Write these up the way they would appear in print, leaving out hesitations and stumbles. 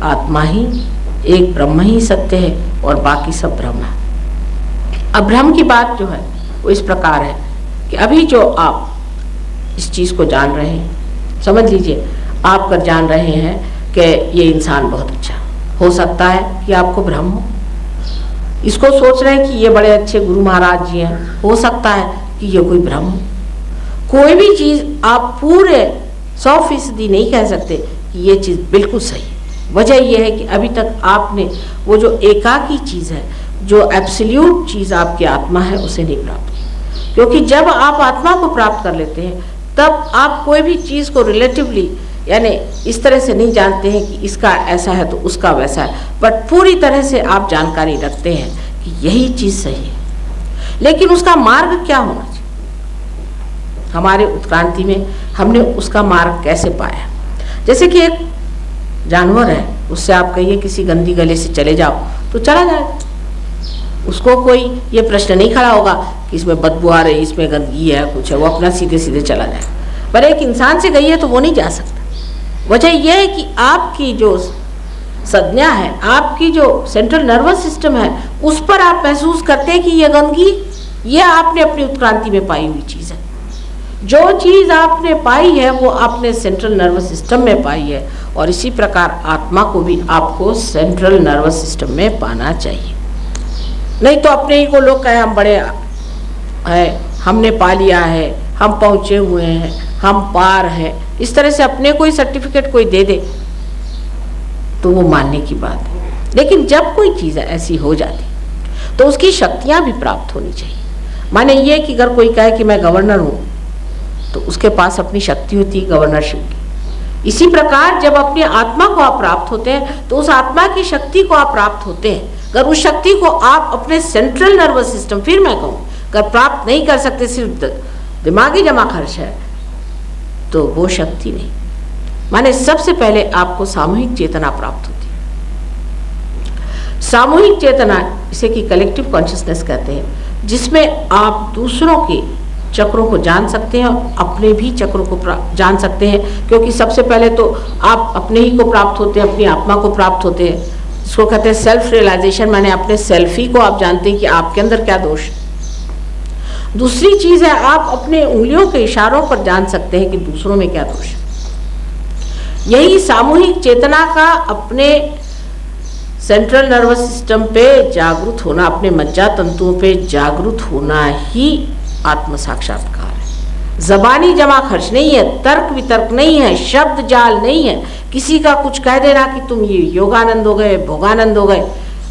आत्मा ही, एक ब्रह्म ही सत्य है और बाकी सब भ्रम है। अब भ्रम की बात जो है वो इस प्रकार है कि अभी जो आप इस चीज़ को जान रहे हैं, समझ लीजिए आप कर जान रहे हैं कि ये इंसान बहुत अच्छा, हो सकता है कि आपको भ्रम हो। इसको सोच रहे हैं कि ये बड़े अच्छे गुरु महाराज जी हैं, हो सकता है कि ये कोई भ्रम हो। कोई भी चीज़ आप पूरे 100% नहीं कह सकते कि ये चीज़ बिल्कुल सही है। वजह यह है कि अभी तक आपने वो जो एकाकी चीज़ है, जो एब्सोल्यूट चीज़ आपकी आत्मा है, उसे नहीं प्राप्त की। क्योंकि जब आप आत्मा को प्राप्त कर लेते हैं तब आप कोई भी चीज़ को रिलेटिवली यानी इस तरह से नहीं जानते हैं कि इसका ऐसा है तो उसका वैसा है, बट पूरी तरह से आप जानकारी रखते हैं कि यही चीज़ सही है। लेकिन उसका मार्ग क्या होना चाहिए? हमारे उत्क्रांति में हमने उसका मार्ग कैसे पाया? जैसे कि एक जानवर है, उससे आप कहिए किसी गंदी गली से चले जाओ तो चला जाएगा। उसको कोई ये प्रश्न नहीं खड़ा होगा कि इसमें बदबू आ रही, इसमें गंदगी है, कुछ है, वो अपना सीधे सीधे चला जाएगा। पर एक इंसान से गई है तो वो नहीं जा सकता। वजह यह है कि आपकी जो संज्ञा है, आपकी जो सेंट्रल नर्वस सिस्टम है, उस पर आप महसूस करते हैं कि यह गंदगी, ये आपने अपनी उत्क्रांति में पाई हुई चीज़ है। जो चीज़ आपने पाई है वो आपने सेंट्रल नर्वस सिस्टम में पाई है, और इसी प्रकार आत्मा को भी आपको सेंट्रल नर्वस सिस्टम में पाना चाहिए। नहीं तो अपने ही को लोग कहे हम बड़े हैं, हमने पा लिया है, हम पहुँचे हुए हैं, हम पार हैं, इस तरह से अपने कोई सर्टिफिकेट कोई दे दे तो वो मानने की बात है। लेकिन जब कोई चीज़ ऐसी हो जाती तो उसकी शक्तियाँ भी प्राप्त होनी चाहिए। माने ये कि अगर कोई कहे कि मैं गवर्नर हूँ तो उसके पास अपनी शक्ति होती है गवर्नरशिप की। इसी प्रकार जब अपनी आत्मा को आप प्राप्त होते हैं तो उस आत्मा की शक्ति को आप प्राप्त होते हैं। अगर उस शक्ति को आप अपने सेंट्रल नर्वस सिस्टम, फिर मैं कहूँ अगर प्राप्त नहीं कर सकते, सिर्फ दिमागी जमा खर्च है, तो वो शक्ति नहीं। माने सबसे पहले आपको सामूहिक चेतना प्राप्त होती है। सामूहिक चेतना, इसे कि कलेक्टिव कॉन्शियसनेस कहते हैं, जिसमें आप दूसरों के चक्रों को जान सकते हैं और अपने भी चक्रों को जान सकते हैं। क्योंकि सबसे पहले तो आप अपने ही को प्राप्त होते हैं, अपनी आत्मा को प्राप्त होते हैं। इसको कहते हैं सेल्फ रियलाइजेशन, माने अपने सेल्फी को आप जानते हैं कि आपके अंदर क्या दोष है। दूसरी चीज़ है आप अपने उंगलियों के इशारों पर जान सकते हैं कि दूसरों में क्या दोष है। यही सामूहिक चेतना का अपने सेंट्रल नर्वस सिस्टम पे जागरूक होना, अपने मज्जा तंतुओं पे जागरूक होना ही आत्म साक्षात्कार है। जबानी जमा खर्च नहीं है, तर्क वितर्क नहीं है, शब्द जाल नहीं है। किसी का कुछ कह देना कि तुम ये योगानंद हो गए, भोगानंद हो गए,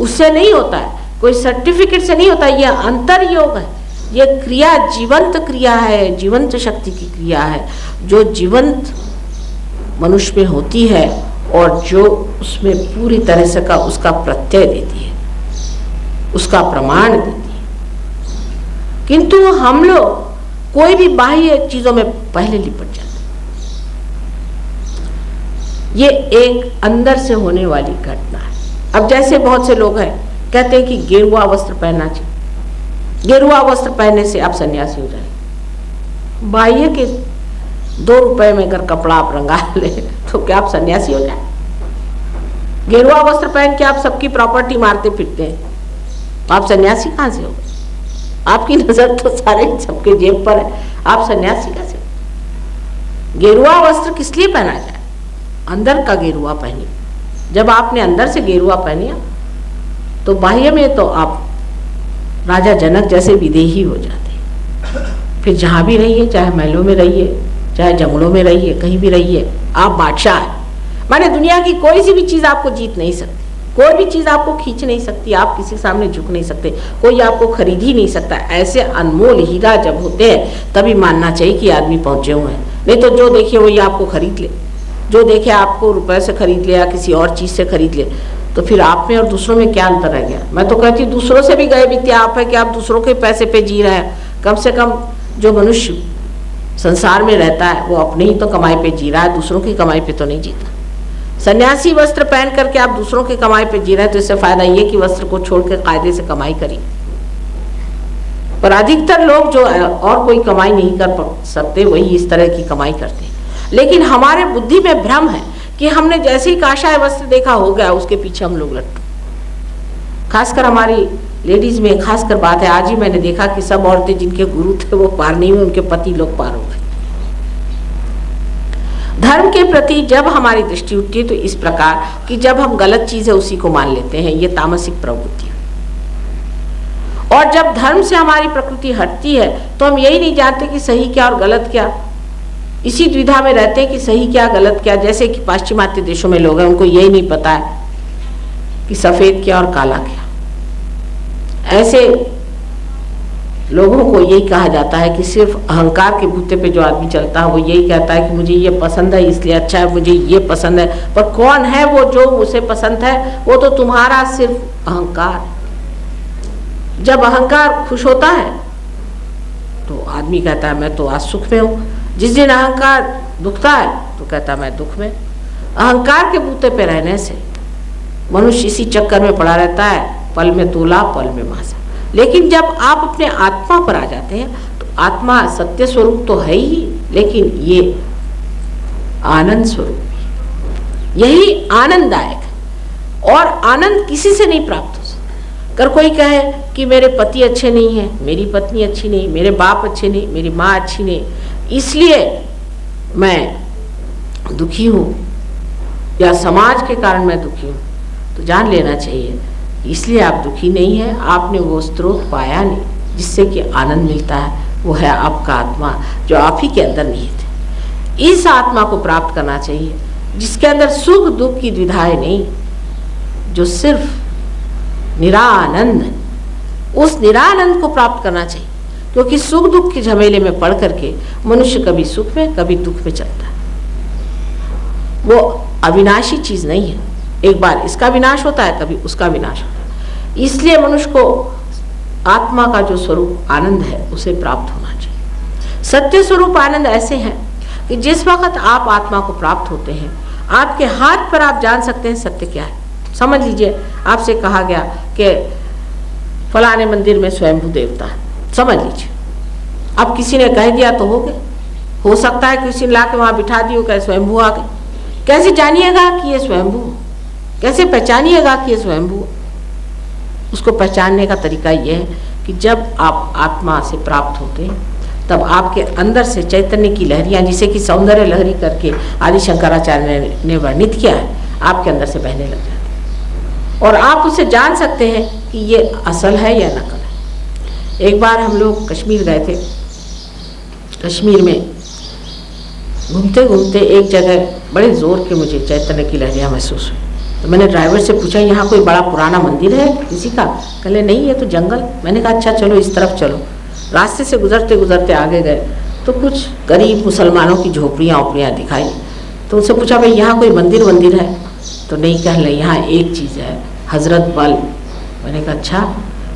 उससे नहीं होता है। कोई सर्टिफिकेट से नहीं होता। यह अंतर योग है, ये क्रिया जीवंत क्रिया है, जीवंत शक्ति की क्रिया है, जो जीवंत मनुष्य में होती है और जो उसमें पूरी तरह से का उसका प्रत्यय देती है, उसका प्रमाण देती है। किंतु हम लोग कोई भी बाह्य चीजों में पहले लिपट जाते हैं। ये एक अंदर से होने वाली घटना है। अब जैसे बहुत से लोग हैं कहते हैं कि गेरुआ वस्त्र पहनना चाहिए, गेरुआ वस्त्र पहनने से आप सन्यासी हो जाए। बाह्य के 2 रुपए में अगर कपड़ा आप रंगा ले तो क्या आप सन्यासी हो जाए? गेरुआ वस्त्र पहन के आप सबकी प्रॉपर्टी मारते फिरते हैं, आप सन्यासी कहाँ से हो गए? आपकी नजर तो सारे सबके जेब पर है, आप सन्यासी कैसे हो? गेरुआ वस्त्र किस लिए पहना जाए? अंदर का गेरुआ पहनिए। जब आपने अंदर से गेरुआ पहनिया तो बाह्य में तो आप राजा जनक जैसे विदेही हो जाते। फिर जहाँ भी रहिए, चाहे महलों में रहिए, चाहे जंगलों में रहिए, कहीं भी रहिए, आप बादशाह हैं। माने दुनिया की कोई सी भी चीज़ आपको जीत नहीं सकती, कोई भी चीज़ आपको खींच नहीं सकती, आप किसी के सामने झुक नहीं सकते, कोई आपको खरीद ही नहीं सकता। ऐसे अनमोल हीरा जब होते हैं तभी मानना चाहिए कि आदमी पहुँचे हुए हैं। नहीं तो जो देखिए वही आपको खरीद ले, जो देखे आपको रुपए से खरीद ले या किसी और चीज़ से खरीद ले, तो फिर आप में और दूसरों में क्या अंतर रह गया? मैं तो कहती हूँ दूसरों से भी गए बीते आप है कि आप दूसरों के पैसे पे जी रहे हैं। कम से कम जो मनुष्य संसार में रहता है वो अपने ही तो कमाई पे जी रहा है, दूसरों की कमाई पे तो नहीं जीता। सन्यासी वस्त्र पहन करके आप दूसरों की कमाई पे जी रहे हैं तो इससे फायदा ये कि वस्त्र को छोड़ के कायदे से कमाई करिए। पर अधिकतर लोग जो और कोई कमाई नहीं कर सकते वही इस तरह की कमाई करते हैं। लेकिन हमारे बुद्धि में भ्रम है कि हमने जैसे ही काषाय वस्त्र देखा हो गया, उसके पीछे हम लोग लट्टू। खासकर हमारी लेडीज में खासकर बात है। आज ही मैंने देखा कि सब औरतें जिनके गुरु थे वो पार नहीं हुए, उनके पति लोग पार हो गए। धर्म के प्रति जब हमारी दृष्टि उठती है तो इस प्रकार कि जब हम गलत चीज है उसी को मान लेते हैं, ये तामसिक प्रवृत्ति है। और जब धर्म से हमारी प्रकृति हटती है तो हम यही नहीं जानते कि सही क्या और गलत क्या, इसी द्विधा में रहते हैं कि सही क्या गलत क्या। जैसे कि पाश्चिमात्य देशों में लोग हैं, उनको यही नहीं पता है कि सफेद क्या और काला क्या। ऐसे लोगों को यही कहा जाता है कि सिर्फ अहंकार के बूते पे जो आदमी चलता है वो यही कहता है कि मुझे ये पसंद है इसलिए अच्छा है, मुझे ये पसंद है। पर कौन है वो जो उसे पसंद है? वो तो तुम्हारा सिर्फ अहंकार। जब अहंकार खुश होता है तो आदमी कहता है मैं तो आज सुख में हूँ। जिस दिन अहंकार दुखता है तो कहता है मैं दुख में। अहंकार के बूते पे रहने से मनुष्य इसी चक्कर में पड़ा रहता है, पल में तोला पल में मासा। लेकिन जब आप अपने आत्मा पर आ जाते हैं तो आत्मा सत्य स्वरूप तो है ही, लेकिन ये आनंद स्वरूप भी, यही आनंददायक है। और आनंद किसी से नहीं प्राप्त हो सकता। अगर कोई कहे कि मेरे पति अच्छे नहीं हैं, मेरी पत्नी अच्छी नहीं, मेरे बाप अच्छे नहीं, मेरी माँ अच्छी नहीं, इसलिए मैं दुखी हूँ या समाज के कारण मैं दुखी हूँ, तो जान लेना चाहिए इसलिए आप दुखी नहीं हैं, आपने वो स्रोत पाया नहीं जिससे कि आनंद मिलता है। वो है आपका आत्मा जो आप ही के अंदर निहित है। इस आत्मा को प्राप्त करना चाहिए जिसके अंदर सुख दुख की द्विधाएं नहीं, जो सिर्फ निरानंद, उस निरानंद को प्राप्त करना चाहिए। क्योंकि सुख दुख के झमेले में पड़ करके मनुष्य कभी सुख में कभी दुख में चलता है। वो अविनाशी चीज नहीं है, एक बार इसका विनाश होता है कभी उसका विनाश होता है। इसलिए मनुष्य को आत्मा का जो स्वरूप आनंद है उसे प्राप्त होना चाहिए। सत्य स्वरूप आनंद ऐसे हैं कि जिस वक्त आप आत्मा को प्राप्त होते हैं आपके हाथ पर आप जान सकते हैं सत्य क्या है। समझ लीजिए आपसे कहा गया कि फलाने मंदिर में स्वयंभू देवता है, समझ लीजिए। अब किसी ने कह दिया तो हो गए, हो सकता है किसी ने ला के वहां बिठा दियो कहे स्वयंभू आ गए। कैसे जानिएगा कि ये स्वयंभू, कैसे पहचानिएगा कि ये स्वयंभू? उसको पहचानने का तरीका यह है कि जब आप आत्मा से प्राप्त होते हैं तब आपके अंदर से चैतन्य की लहरियां, जिसे कि सौंदर्य लहरी करके आदि शंकराचार्य ने वर्णित किया है, आपके अंदर से बहने लग जाती और आप उसे जान सकते हैं कि ये असल है या नकल है। एक बार हम लोग कश्मीर गए थे। कश्मीर में घूमते घूमते एक जगह बड़े जोर के मुझे चैतन्य की लहरियां महसूस हुई। तो मैंने ड्राइवर से पूछा यहाँ कोई बड़ा पुराना मंदिर है किसी का? कहले नहीं, ये तो जंगल। मैंने कहा अच्छा चलो इस तरफ चलो। रास्ते से गुजरते गुजरते आगे गए तो कुछ गरीब मुसलमानों की झोपड़ियाँ ओपड़ियाँ दिखाई। तो उनसे पूछा भाई यहाँ कोई मंदिर है? तो नहीं, कह ले यहाँ एक चीज़ है, हजरत बल। मैंने कहा अच्छा।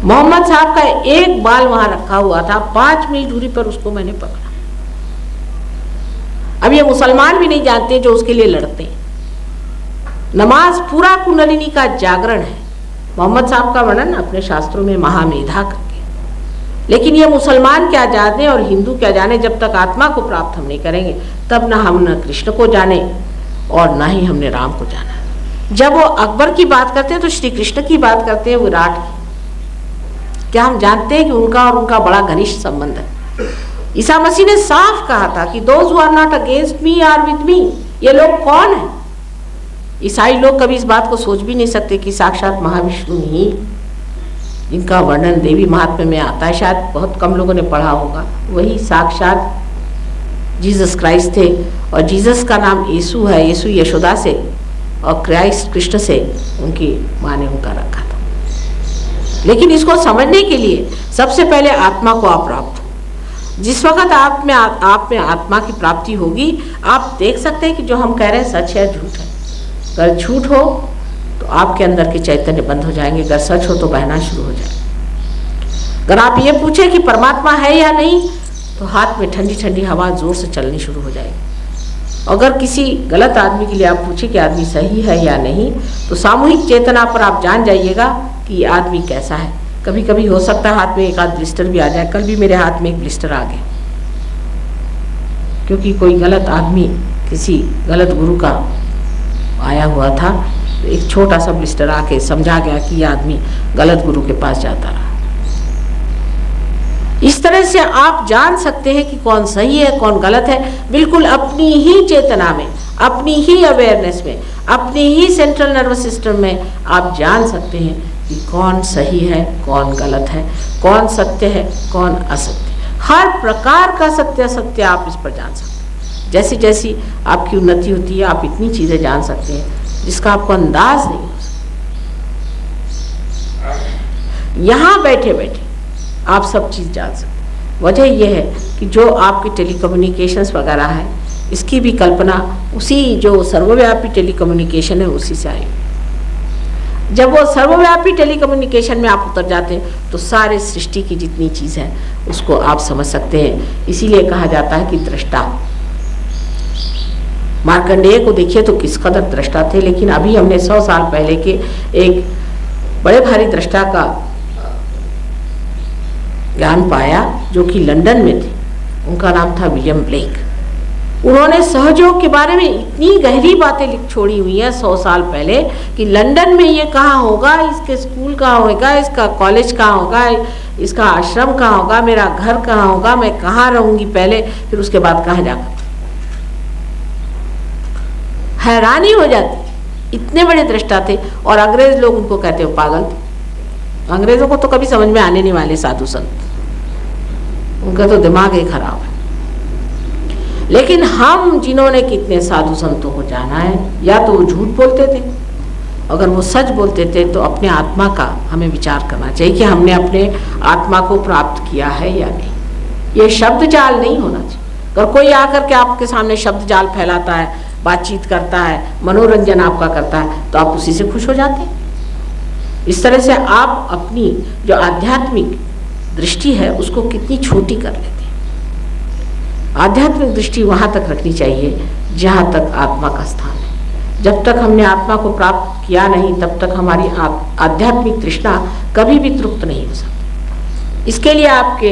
मोहम्मद साहब का एक बाल वहाँ रखा हुआ था, 5 मील दूरी पर उसको मैंने पकड़ा। अब ये मुसलमान भी नहीं जानते जो उसके लिए लड़ते हैं। नमाज पूरा कुंडलिनी का जागरण है। मोहम्मद साहब का वर्णन अपने शास्त्रों में महामेधा करके, लेकिन ये मुसलमान क्या जाने और हिंदू क्या जाने, जब तक आत्मा को प्राप्त हम नहीं करेंगे तब न हम न कृष्ण को जाने और न ही हमने राम को जाना। जब वो अकबर की बात करते हैं तो श्री कृष्ण की बात करते हैं, विराट की। क्या हम जानते हैं कि उनका और उनका बड़ा घनिष्ठ संबंध है? ईसा मसीह ने साफ कहा था कि those who are not against me are with me. ये लोग कौन है? ईसाई लोग कभी इस बात को सोच भी नहीं सकते कि साक्षात महाविष्णु ही, जिनका वर्णन देवी महात्म्य में आता है, शायद बहुत कम लोगों ने पढ़ा होगा, वही साक्षात जीसस क्राइस्ट थे। और जीसस का नाम यीशु है, यीशु यशोदा से और क्राइस्ट कृष्ण से उनकी माँ ने उनका रखा था। लेकिन इसको समझने के लिए सबसे पहले आत्मा को आप प्राप्त हो। जिस वक्त आप में आत्मा की प्राप्ति होगी आप देख सकते हैं कि जो हम कह रहे हैं सच है झूठ है। अगर झूठ हो तो आपके अंदर के चैतन्य बंद हो जाएंगे, अगर सच हो तो बहना शुरू हो जाएगा। अगर आप ये पूछे कि परमात्मा है या नहीं तो हाथ में ठंडी ठंडी हवा जोर से चलनी शुरू हो जाएगी। अगर किसी गलत आदमी के लिए आप पूछे कि आदमी सही है या नहीं तो सामूहिक चेतना पर आप जान जाइएगा कि ये आदमी कैसा है। कभी कभी हो सकता है हाथ में एक आध ब्लिस्टर भी आ जाए। कल भी मेरे हाथ में एक ब्लिस्टर आ गया क्योंकि कोई गलत आदमी किसी गलत गुरु का आया हुआ था, तो एक छोटा सा ब्लिस्टर आके समझा गया कि ये आदमी गलत गुरु के पास जाता रहा। इस तरह से आप जान सकते हैं कि कौन सही है कौन गलत है, बिल्कुल अपनी ही चेतना में, अपनी ही अवेयरनेस में, अपनी ही सेंट्रल नर्वस सिस्टम में आप जान सकते हैं कि कौन सही है कौन गलत है, कौन सत्य है कौन असत्य। हर प्रकार का सत्य असत्य आप इस पर जान सकते हैं। जैसी जैसी आपकी उन्नति होती है आप इतनी चीजें जान सकते हैं जिसका आपको अंदाज नहीं हो सकता। यहाँ बैठे बैठे आप सब चीज जान सकते। वजह यह है कि जो आपकी टेलीकम्युनिकेशंस वगैरह है, इसकी भी कल्पना उसी जो सर्वव्यापी टेलीकम्युनिकेशन है उसी से आई। जब वो सर्वव्यापी टेलीकम्युनिकेशन में आप उतर जाते हैं तो सारे सृष्टि की जितनी चीज है उसको आप समझ सकते हैं। इसीलिए कहा जाता है कि दृष्टा। मार्कंडेय को देखिए तो किस कदर दृष्टा थे, लेकिन अभी हमने 100 साल पहले के एक बड़े भारी दृष्टा का ज्ञान पाया जो कि लंदन में थे। उनका नाम था विलियम ब्लेक। उन्होंने सहयोग के बारे में इतनी गहरी बातें लिख छोड़ी हुई हैं 100 साल पहले कि लंदन में ये कहाँ होगा, इसके स्कूल कहाँ होगा, इसका कॉलेज कहाँ होगा, इसका आश्रम कहाँ होगा, मेरा घर कहाँ होगा, मैं कहाँ रहूंगी पहले, फिर उसके बाद कहाँ जाकर। हैरानी हो जाती, इतने बड़े दृष्टा थे और अंग्रेज लोग उनको कहते हो पागल थे। अंग्रेजों को तो कभी समझ में आने नहीं वाले साधु संत, उनका तो दिमाग ही खराब है। लेकिन हम जिन्होंने कितने साधु संतों को जाना है, या तो वो झूठ बोलते थे, अगर वो सच बोलते थे तो अपने आत्मा का हमें विचार करना चाहिए कि हमने अपने आत्मा को प्राप्त किया है या नहीं। ये शब्द जाल नहीं होना चाहिए। अगर कोई आकर के आपके सामने शब्द जाल फैलाता है, बातचीत करता है, मनोरंजन आपका करता है, तो आप उसी से खुश हो जाते हैं। इस तरह से आप अपनी जो आध्यात्मिक दृष्टि है उसको कितनी छोटी कर लेते हैं। आध्यात्मिक दृष्टि वहाँ तक रखनी चाहिए जहाँ तक आत्मा का स्थान है। जब तक हमने आत्मा को प्राप्त किया नहीं तब तक हमारी आध्यात्मिक तृष्णा कभी भी तृप्त नहीं हो सकती। इसके लिए आपके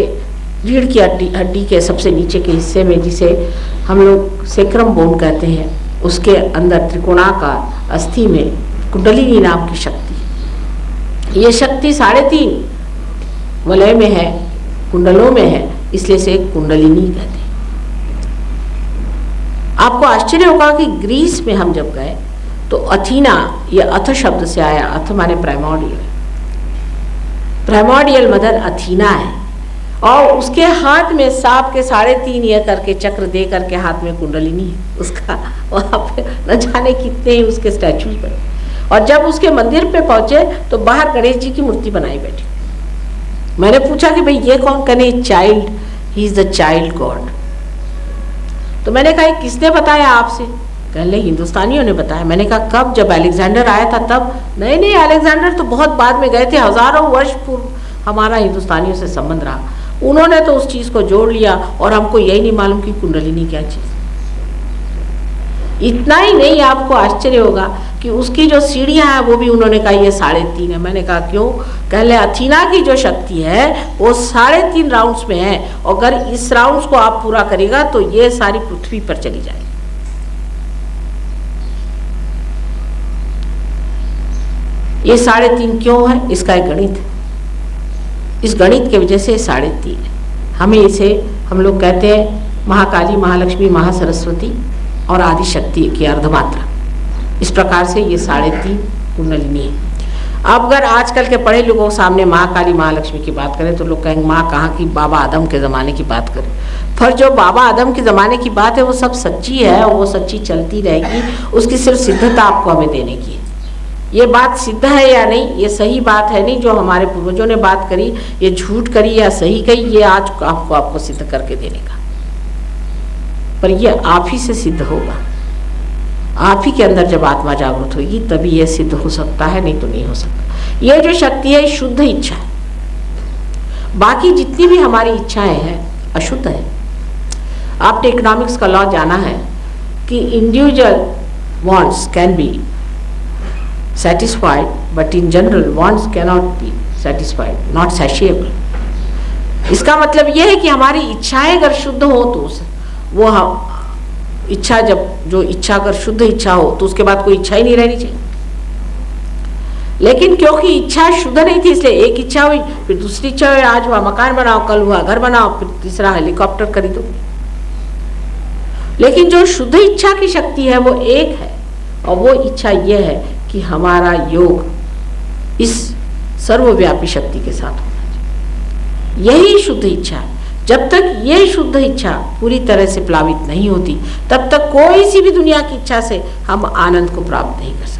रीढ़ की हड्डी के सबसे नीचे के हिस्से में, जिसे हम लोग सेक्रम बोन कहते हैं, उसके अंदर त्रिकोणाकार अस्थि में कुंडलिनी नाम की शक्ति है। ये शक्ति 3.5 वलय में है, कुंडलों में है, इसलिए से कुंडलिनी कहते हैं। आपको आश्चर्य होगा कि ग्रीस में हम जब गए तो अथीना, ये अथ शब्द से आया, अथ माने प्राइमोर्डियल, प्राइमोर्डियल मदर अथीना है, और उसके हाथ में सांप के 3.5 ये करके चक्र दे करके हाथ में कुंडलिनी है उसका। वहाँ पे न जाने कितने ही उसके स्टैचूज बने। और जब उसके मंदिर पे पहुंचे तो बाहर गणेश जी की मूर्ति बनाई बैठी। मैंने पूछा कि भाई ये कौन? कहने child, he is the child God. तो मैंने कहा किसने बताया आपसे? कहने हिंदुस्तानियों ने बताया। मैंने कहा कब? जब अलेक्जेंडर आया था तब? नहीं, अलेक्जेंडर तो बहुत बाद में गए थे, हजारों वर्ष पूर्व हमारा हिंदुस्तानियों से संबंध रहा। उन्होंने तो उस चीज को जोड़ लिया और हमको यही नहीं मालूम कि कुंडलिनी क्या चीज। इतना ही नहीं, आपको आश्चर्य होगा कि उसकी जो सीढ़ियां हैं वो भी उन्होंने कहा ये 3.5 है। मैंने कहा क्यों? कहले अथीना की जो शक्ति है वो 3.5 राउंड्स में है, और अगर इस राउंड्स को आप पूरा करेगा तो ये सारी पृथ्वी पर चली जाएगी। ये 3.5 क्यों है? इसका एक गणित है। इस गणित के वजह से 3.5 है। हमें इसे हम लोग कहते हैं महाकाली, महालक्ष्मी, महासरस्वती और आदि शक्ति की अर्धमात्रा। इस प्रकार से ये 3.5 कुंडलिनी है। अब अगर आजकल के पढ़े लोगों के सामने महाकाली, महालक्ष्मी की बात करें तो लोग कहेंगे माँ कहाँ की, बाबा आदम के ज़माने की बात करें। पर जो बाबा आदम के ज़माने की बात है वो सब सच्ची है, और वो सच्ची चलती रहेगी। उसकी सिर्फ सिद्धता आपको हमें देने की है। ये बात सिद्ध है या नहीं, ये सही बात है नहीं, जो हमारे पूर्वजों ने बात करी ये झूठ करी या सही कही, ये आज आपको सिद्ध करके देने का। पर ये आप ही से सिद्ध होगा। आप ही के अंदर जब आत्मा जागृत होगी तभी ये सिद्ध हो सकता है, नहीं तो नहीं हो सकता। ये जो शक्ति है शुद्ध इच्छा है। बाकी जितनी भी हमारी इच्छाएं हैं अशुद्ध है। आपने इकोनॉमिक्स का लॉ जाना है कि individual wants can be satisfied, but in general wants cannot be satisfied, not satiable। इसका मतलब यह है कि हमारी इच्छाएं अगर शुद्ध हो तो वो इच्छा जब जो इच्छा अगर शुद्ध इच्छा हो तो उसके बाद कोई इच्छा ही नहीं रहनी चाहिए। लेकिन क्योंकि इच्छा शुद्ध नहीं थी इसलिए एक इच्छा हुई, फिर दूसरी इच्छा हुई, आज हुआ मकान बनाओ, कल हुआ घर बनाओ, फिर तीसरा हेलीकॉप्टर खरीदो। लेकिन जो शुद्ध इच्छा की शक्ति है वो एक है, और वो इच्छा ये है कि हमारा योग इस सर्वव्यापी शक्ति के साथ होना चाहिए। यही शुद्ध इच्छा है। जब तक ये शुद्ध इच्छा पूरी तरह से प्लावित नहीं होती, तब तक कोई सी भी दुनिया की इच्छा से हम आनंद को प्राप्त नहीं कर सकते।